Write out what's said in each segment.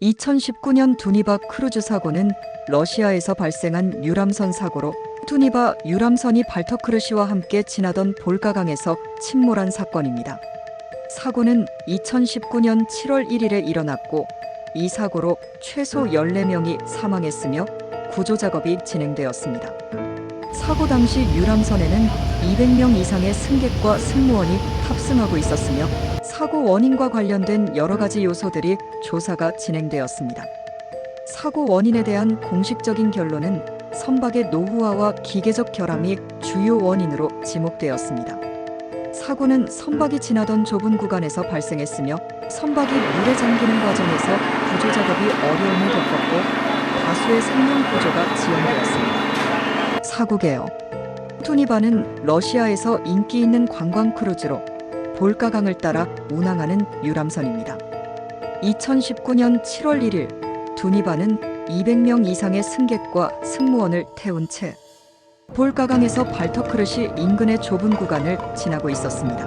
2019년 두니바 크루즈 사고는 러시아에서 발생한 유람선 사고로 두니바 유람선이 발터크르시와 함께 지나던 볼가강에서 침몰한 사건입니다. 사고는 2019년 7월 1일에 일어났고 이 사고로 최소 14명이 사망했으며 구조 작업이 진행되었습니다. 사고 당시 유람선에는 200명 이상의 승객과 승무원이 탑승하고 있었으며 사고 원인과 관련된 여러 가지 요소들이 조사가 진행되었습니다. 사고 원인에 대한 공식적인 결론은 선박의 노후화와 기계적 결함이 주요 원인으로 지목되었습니다. 사고는 선박이 지나던 좁은 구간에서 발생했으며 선박이 물에 잠기는 과정에서 구조 작업이 어려움을 겪었고 다수의 생명 구조가 지연되었습니다. 사고 개요. 투니바는 러시아에서 인기 있는 관광 크루즈로 볼가강을 따라 운항하는 유람선입니다. 2019년 7월 1일 두니바는 200명 이상의 승객과 승무원을 태운 채 볼가강에서 발터크르시 인근의 좁은 구간을 지나고 있었습니다.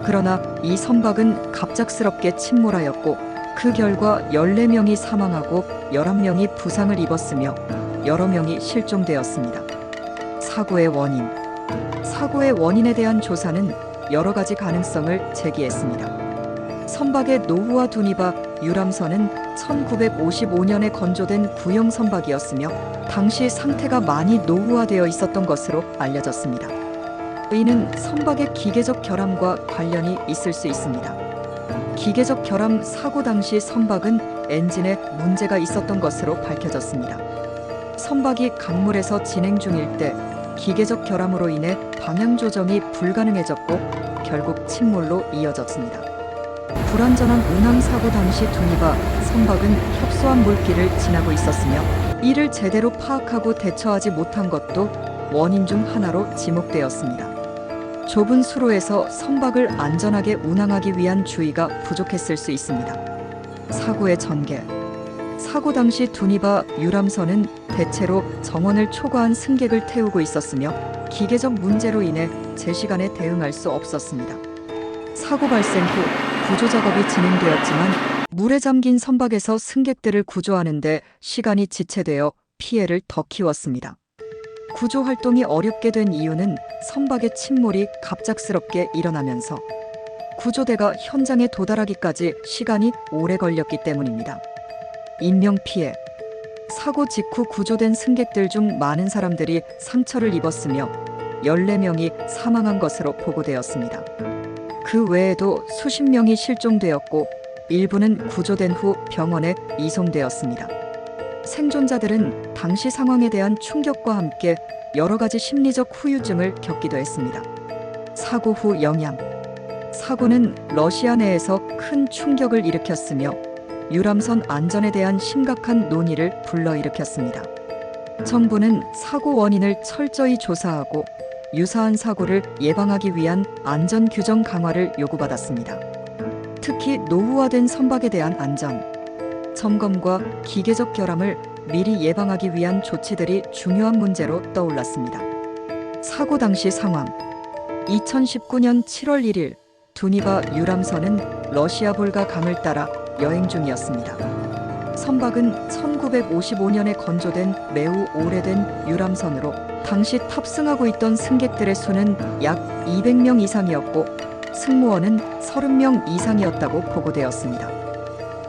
그러나 이 선박은 갑작스럽게 침몰하였고 그 결과 14명이 사망하고 11명이 부상을 입었으며 여러 명이 실종되었습니다. 사고의 원인. 사고의 원인에 대한 조사는 여러 가지 가능성을 제기했습니다. 선박의 노후화 두니바 유람선은 1955년에 건조된 구형 선박이었으며 당시 상태가 많이 노후화되어 있었던 것으로 알려졌습니다. 이는 선박의 기계적 결함과 관련이 있을 수 있습니다. 기계적 결함 사고 당시 선박은 엔진에 문제가 있었던 것으로 밝혀졌습니다. 선박이 강물에서 진행 중일 때 기계적 결함으로 인해 방향 조정이 불가능해졌고 결국 침몰로 이어졌습니다. 불완전한 운항 사고 당시 두니바 선박은 협소한 물길을 지나고 있었으며 이를 제대로 파악하고 대처하지 못한 것도 원인 중 하나로 지목되었습니다. 좁은 수로에서 선박을 안전하게 운항하기 위한 주의가 부족했을 수 있습니다. 사고의 전개. 사고 당시 두니바 유람선은 대체로 정원을 초과한 승객을 태우고 있었으며 기계적 문제로 인해 제 시간에 대응할 수 없었습니다. 사고 발생 후 구조 작업이 진행되었지만 물에 잠긴 선박에서 승객들을 구조하는 데 시간이 지체되어 피해를 더 키웠습니다. 구조 활동이 어렵게 된 이유는 선박의 침몰이 갑작스럽게 일어나면서 구조대가 현장에 도달하기까지 시간이 오래 걸렸기 때문입니다. 인명피해. 사고 직후 구조된 승객들 중 많은 사람들이 상처를 입었으며 14명이 사망한 것으로 보고되었습니다. 그 외에도 수십 명이 실종되었고 일부는 구조된 후 병원에 이송되었습니다. 생존자들은 당시 상황에 대한 충격과 함께 여러 가지 심리적 후유증을 겪기도 했습니다. 사고 후 영향. 사고는 러시아 내에서 큰 충격을 일으켰으며 유람선 안전에 대한 심각한 논의를 불러일으켰습니다. 정부는 사고 원인을 철저히 조사하고 유사한 사고를 예방하기 위한 안전 규정 강화를 요구받았습니다. 특히 노후화된 선박에 대한 안전, 점검과 기계적 결함을 미리 예방하기 위한 조치들이 중요한 문제로 떠올랐습니다. 사고 당시 상황. 2019년 7월 1일 두니바 유람선은 러시아 볼가 강을 따라 여행 중이었습니다. 선박은 1955년에 건조된 매우 오래된 유람선으로 당시 탑승하고 있던 승객들의 수는 약 200명 이상이었고 승무원은 30명 이상이었다고 보고되었습니다.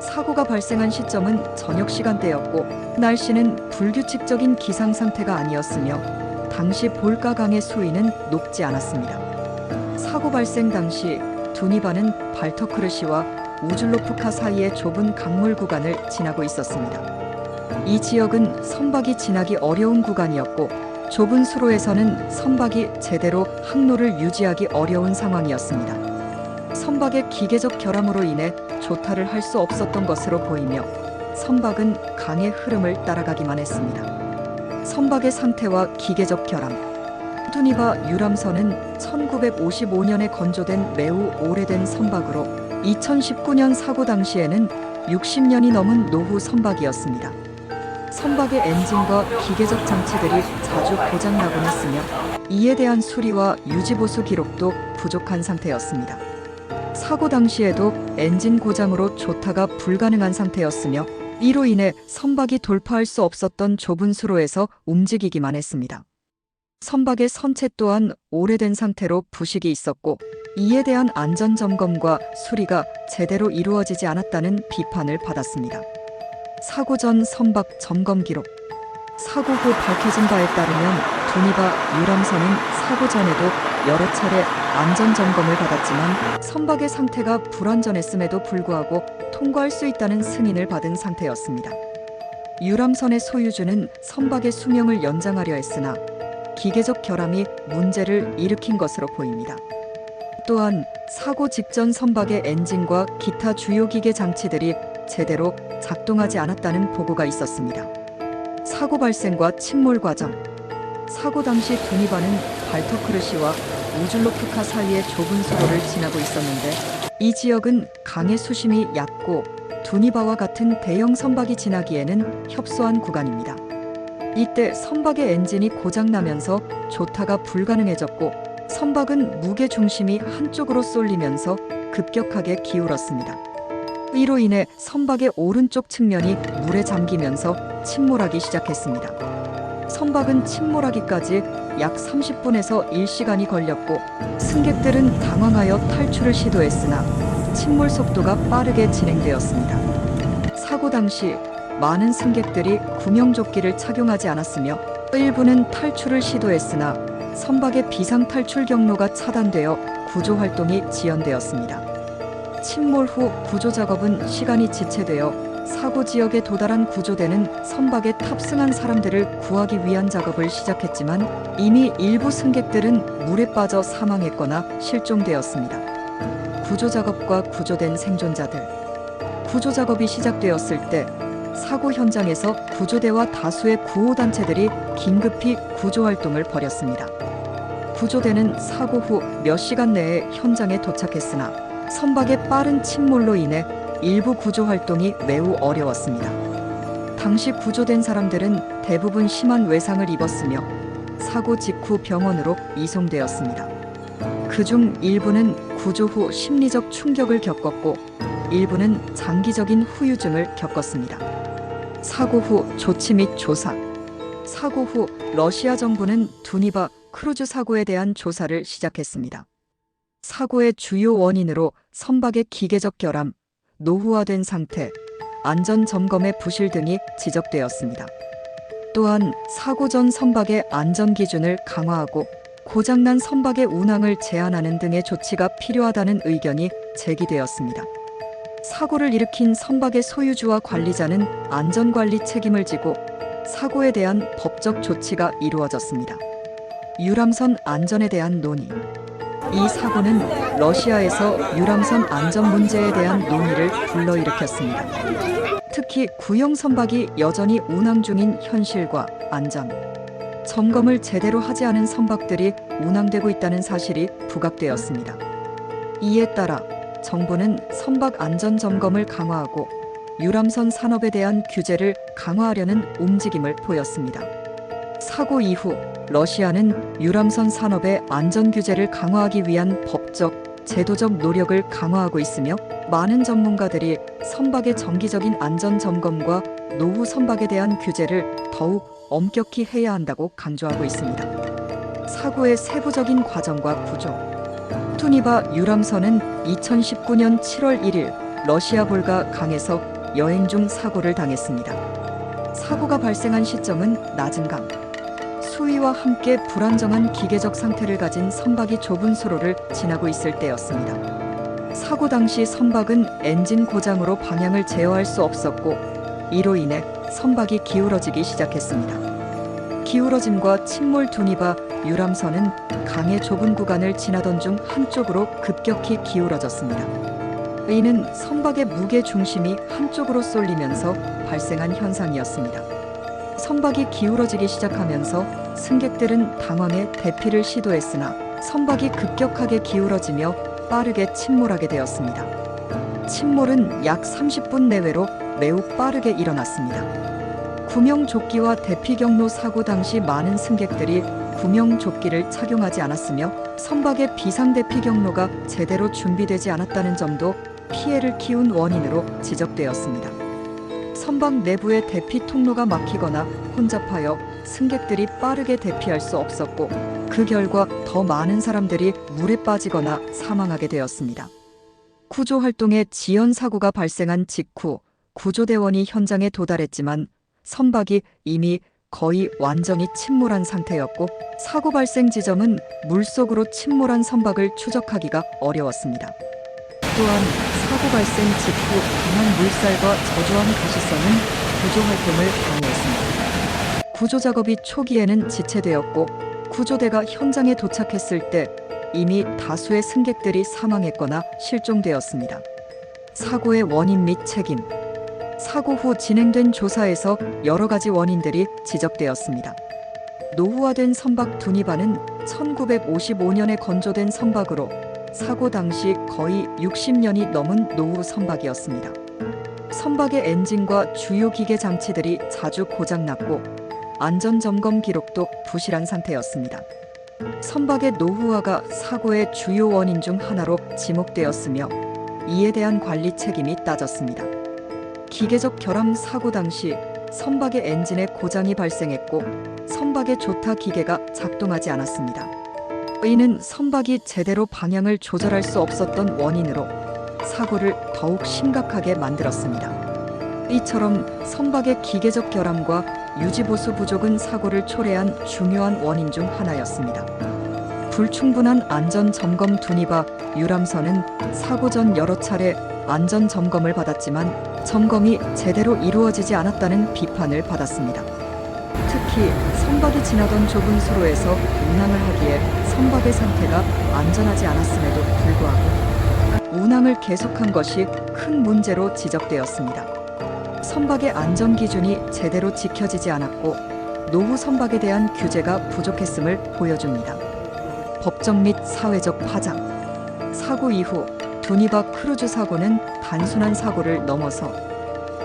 사고가 발생한 시점은 저녁 시간대였고 날씨는 불규칙적인 기상 상태가 아니었으며 당시 볼가강의 수위는 높지 않았습니다. 사고 발생 당시 두니바는 발터크르시와 우즐로프카 사이의 좁은 강물 구간을 지나고 있었습니다. 이 지역은 선박이 지나기 어려운 구간이었고 좁은 수로에서는 선박이 제대로 항로를 유지하기 어려운 상황이었습니다. 선박의 기계적 결함으로 인해 조타를 할 수 없었던 것으로 보이며 선박은 강의 흐름을 따라가기만 했습니다. 선박의 상태와 기계적 결함. 두니바 유람선은 1955년에 건조된 매우 오래된 선박으로 2019년 사고 당시에는 60년이 넘은 노후 선박이었습니다. 선박의 엔진과 기계적 장치들이 자주 고장나곤 했으며 이에 대한 수리와 유지보수 기록도 부족한 상태였습니다. 사고 당시에도 엔진 고장으로 조타가 불가능한 상태였으며 이로 인해 선박이 돌파할 수 없었던 좁은 수로에서 움직이기만 했습니다. 선박의 선체 또한 오래된 상태로 부식이 있었고 이에 대한 안전점검과 수리가 제대로 이루어지지 않았다는 비판을 받았습니다. 사고 전 선박 점검 기록. 사고 후 밝혀진 바에 따르면 두니바 유람선은 사고 전에도 여러 차례 안전점검을 받았지만 선박의 상태가 불완전했음에도 불구하고 통과할 수 있다는 승인을 받은 상태였습니다. 유람선의 소유주는 선박의 수명을 연장하려 했으나 기계적 결함이 문제를 일으킨 것으로 보입니다. 또한 사고 직전 선박의 엔진과 기타 주요 기계 장치들이 제대로 작동하지 않았다는 보고가 있었습니다. 사고 발생과 침몰 과정. 사고 당시 두니바는 발터크르시와 우줄로프카 사이의 좁은 수로를 지나고 있었는데 이 지역은 강의 수심이 얕고 두니바와 같은 대형 선박이 지나기에는 협소한 구간입니다. 이때 선박의 엔진이 고장나면서 조타가 불가능해졌고 선박은 무게 중심이 한쪽으로 쏠리면서 급격하게 기울었습니다. 이로 인해 선박의 오른쪽 측면이 물에 잠기면서 침몰하기 시작했습니다. 선박은 침몰하기까지 약 30분에서 1시간이 걸렸고 승객들은 당황하여 탈출을 시도했으나 침몰 속도가 빠르게 진행되었습니다. 사고 당시 많은 승객들이 구명조끼를 착용하지 않았으며 일부는 탈출을 시도했으나 선박의 비상 탈출 경로가 차단되어 구조 활동이 지연되었습니다. 침몰 후 구조 작업은 시간이 지체되어 사고 지역에 도달한 구조대는 선박에 탑승한 사람들을 구하기 위한 작업을 시작했지만 이미 일부 승객들은 물에 빠져 사망했거나 실종되었습니다. 구조 작업과 구조된 생존자들. 구조 작업이 시작되었을 때 사고 현장에서 구조대와 다수의 구호단체들이 긴급히 구조 활동을 벌였습니다. 구조대는 사고 후 몇 시간 내에 현장에 도착했으나 선박의 빠른 침몰로 인해 일부 구조 활동이 매우 어려웠습니다. 당시 구조된 사람들은 대부분 심한 외상을 입었으며 사고 직후 병원으로 이송되었습니다. 그중 일부는 구조 후 심리적 충격을 겪었고 일부는 장기적인 후유증을 겪었습니다. 사고 후 조치 및 조사. 사고 후 러시아 정부는 두니바 크루즈 사고에 대한 조사를 시작했습니다. 사고의 주요 원인으로 선박의 기계적 결함, 노후화된 상태, 안전 점검의 부실 등이 지적되었습니다. 또한 사고 전 선박의 안전 기준을 강화하고 고장난 선박의 운항을 제한하는 등의 조치가 필요하다는 의견이 제기되었습니다. 사고를 일으킨 선박의 소유주와 관리자는 안전관리 책임을 지고 사고에 대한 법적 조치가 이루어졌습니다. 유람선 안전에 대한 논의. 이 사고는 러시아에서 유람선 안전 문제에 대한 논의를 불러일으켰습니다. 특히 구형 선박이 여전히 운항 중인 현실과 안전, 점검을 제대로 하지 않은 선박들이 운항되고 있다는 사실이 부각되었습니다. 이에 따라 정부는 선박 안전 점검을 강화하고 유람선 산업에 대한 규제를 강화하려는 움직임을 보였습니다. 사고 이후 러시아는 유람선 산업의 안전 규제를 강화하기 위한 법적, 제도적 노력을 강화하고 있으며 많은 전문가들이 선박의 정기적인 안전 점검과 노후 선박에 대한 규제를 더욱 엄격히 해야 한다고 강조하고 있습니다. 사고의 세부적인 과정과 구조. 투니바 유람선은 2019년 7월 1일 러시아 볼가 강에서 여행 중 사고를 당했습니다. 사고가 발생한 시점은 낮은 강. 수위와 함께 불안정한 기계적 상태를 가진 선박이 좁은 수로를 지나고 있을 때였습니다. 사고 당시 선박은 엔진 고장으로 방향을 제어할 수 없었고 이로 인해 선박이 기울어지기 시작했습니다. 기울어짐과 침몰 두니바 유람선은 강의 좁은 구간을 지나던 중 한쪽으로 급격히 기울어졌습니다. 이는 선박의 무게 중심이 한쪽으로 쏠리면서 발생한 현상이었습니다. 선박이 기울어지기 시작하면서 승객들은 당황해 대피를 시도했으나 선박이 급격하게 기울어지며 빠르게 침몰하게 되었습니다. 침몰은 약 30분 내외로 매우 빠르게 일어났습니다. 구명조끼와 대피 경로 사고 당시 많은 승객들이 구명조끼를 착용하지 않았으며 선박의 비상대피 경로가 제대로 준비되지 않았다는 점도 피해를 키운 원인으로 지적되었습니다. 선박 내부의 대피 통로가 막히거나 혼잡하여 승객들이 빠르게 대피할 수 없었고 그 결과 더 많은 사람들이 물에 빠지거나 사망하게 되었습니다. 구조 활동에 지연 사고가 발생한 직후 구조대원이 현장에 도달했지만 선박이 이미 거의 완전히 침몰한 상태였고 사고 발생 지점은 물속으로 침몰한 선박을 추적하기가 어려웠습니다. 또한 사고 발생 직후 강한 물살과 저조한 가시성은 구조 활동을 방해했습니다. 구조 작업이 초기에는 지체되었고 구조대가 현장에 도착했을 때 이미 다수의 승객들이 사망했거나 실종되었습니다. 사고의 원인 및 책임. 사고 후 진행된 조사에서 여러 가지 원인들이 지적되었습니다. 노후화된 선박 두니바는 1955년에 건조된 선박으로 사고 당시 거의 60년이 넘은 노후 선박이었습니다. 선박의 엔진과 주요 기계 장치들이 자주 고장났고 안전점검 기록도 부실한 상태였습니다. 선박의 노후화가 사고의 주요 원인 중 하나로 지목되었으며 이에 대한 관리 책임이 따졌습니다. 기계적 결함 사고 당시 선박의 엔진에 고장이 발생했고 선박의 조타 기계가 작동하지 않았습니다. 이는 선박이 제대로 방향을 조절할 수 없었던 원인으로 사고를 더욱 심각하게 만들었습니다. 이처럼 선박의 기계적 결함과 유지보수 부족은 사고를 초래한 중요한 원인 중 하나였습니다. 불충분한 안전점검 두니바 유람선은 사고 전 여러 차례 안전점검을 받았지만 점검이 제대로 이루어지지 않았다는 비판을 받았습니다. 특히 선박이 지나던 좁은 수로에서 운항을 하기에 선박의 상태가 안전하지 않았음에도 불구하고 운항을 계속한 것이 큰 문제로 지적되었습니다. 선박의 안전 기준이 제대로 지켜지지 않았고 노후 선박에 대한 규제가 부족했음을 보여줍니다. 법적 및 사회적 파장. 사고 이후 두니바 크루즈 사고는 단순한 사고를 넘어서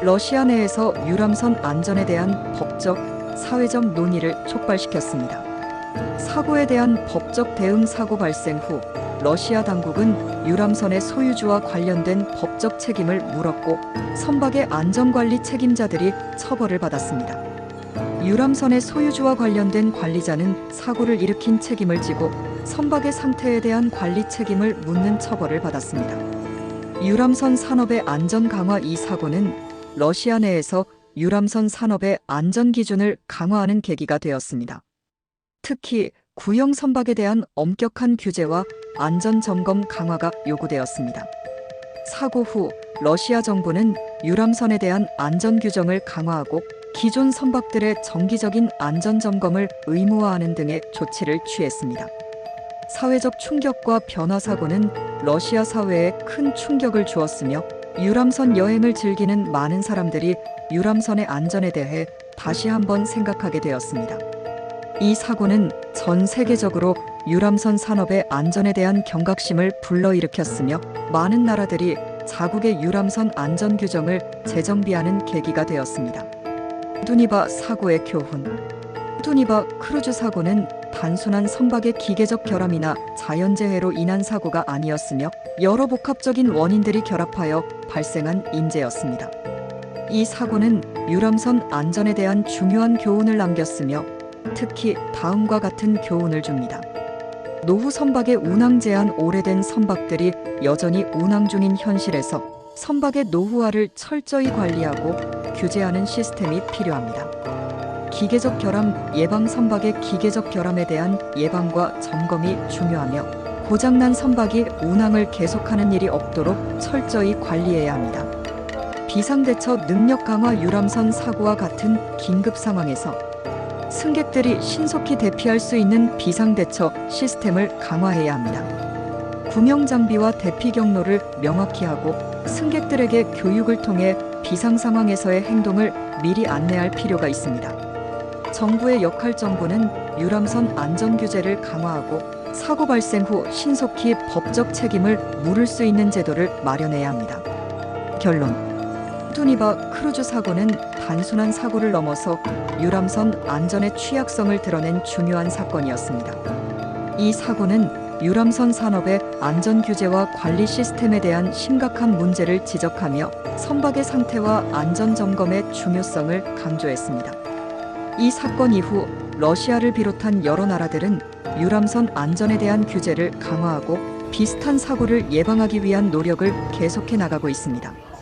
러시아 내에서 유람선 안전에 대한 법적, 사회적 논의를 촉발시켰습니다. 사고에 대한 법적 대응 사고 발생 후 러시아 당국은 유람선의 소유주와 관련된 법적 책임을 물었고 선박의 안전관리 책임자들이 처벌을 받았습니다. 유람선의 소유주와 관련된 관리자는 사고를 일으킨 책임을 지고 선박의 상태에 대한 관리 책임을 묻는 처벌을 받았습니다. 유람선 산업의 안전 강화 이 사고는 러시아 내에서 유람선 산업의 안전 기준을 강화하는 계기가 되었습니다. 특히 구형 선박에 대한 엄격한 규제와 안전 점검 강화가 요구되었습니다. 사고 후 러시아 정부는 유람선에 대한 안전 규정을 강화하고 기존 선박들의 정기적인 안전 점검을 의무화하는 등의 조치를 취했습니다. 사회적 충격과 변화 사고는 러시아 사회에 큰 충격을 주었으며 유람선 여행을 즐기는 많은 사람들이 유람선의 안전에 대해 다시 한번 생각하게 되었습니다. 이 사고는 전 세계적으로 유람선 산업의 안전에 대한 경각심을 불러일으켰으며 많은 나라들이 자국의 유람선 안전 규정을 재정비하는 계기가 되었습니다. 두니바 사고의 교훈. 두니바 크루즈 사고는 단순한 선박의 기계적 결함이나 자연재해로 인한 사고가 아니었으며 여러 복합적인 원인들이 결합하여 발생한 인재였습니다. 이 사고는 유람선 안전에 대한 중요한 교훈을 남겼으며 특히 다음과 같은 교훈을 줍니다. 노후 선박의 운항 제한 오래된 선박들이 여전히 운항 중인 현실에서 선박의 노후화를 철저히 관리하고 규제하는 시스템이 필요합니다. 기계적 결함 예방. 선박의 기계적 결함에 대한 예방과 점검이 중요하며 고장난 선박이 운항을 계속하는 일이 없도록 철저히 관리해야 합니다. 비상대처 능력 강화. 유람선 사고와 같은 긴급 상황에서 승객들이 신속히 대피할 수 있는 비상대처 시스템을 강화해야 합니다. 구명장비와 대피 경로를 명확히 하고 승객들에게 교육을 통해 비상 상황에서의 행동을 미리 안내할 필요가 있습니다. 정부의 역할. 정부는 유람선 안전 규제를 강화하고 사고 발생 후 신속히 법적 책임을 물을 수 있는 제도를 마련해야 합니다. 결론. 투니바 크루즈 사고는 단순한 사고를 넘어서 유람선 안전의 취약성을 드러낸 중요한 사건이었습니다. 이 사고는 유람선 산업의 안전 규제와 관리 시스템에 대한 심각한 문제를 지적하며 선박의 상태와 안전 점검의 중요성을 강조했습니다. 이 사건 이후 러시아를 비롯한 여러 나라들은 유람선 안전에 대한 규제를 강화하고 비슷한 사고를 예방하기 위한 노력을 계속해 나가고 있습니다.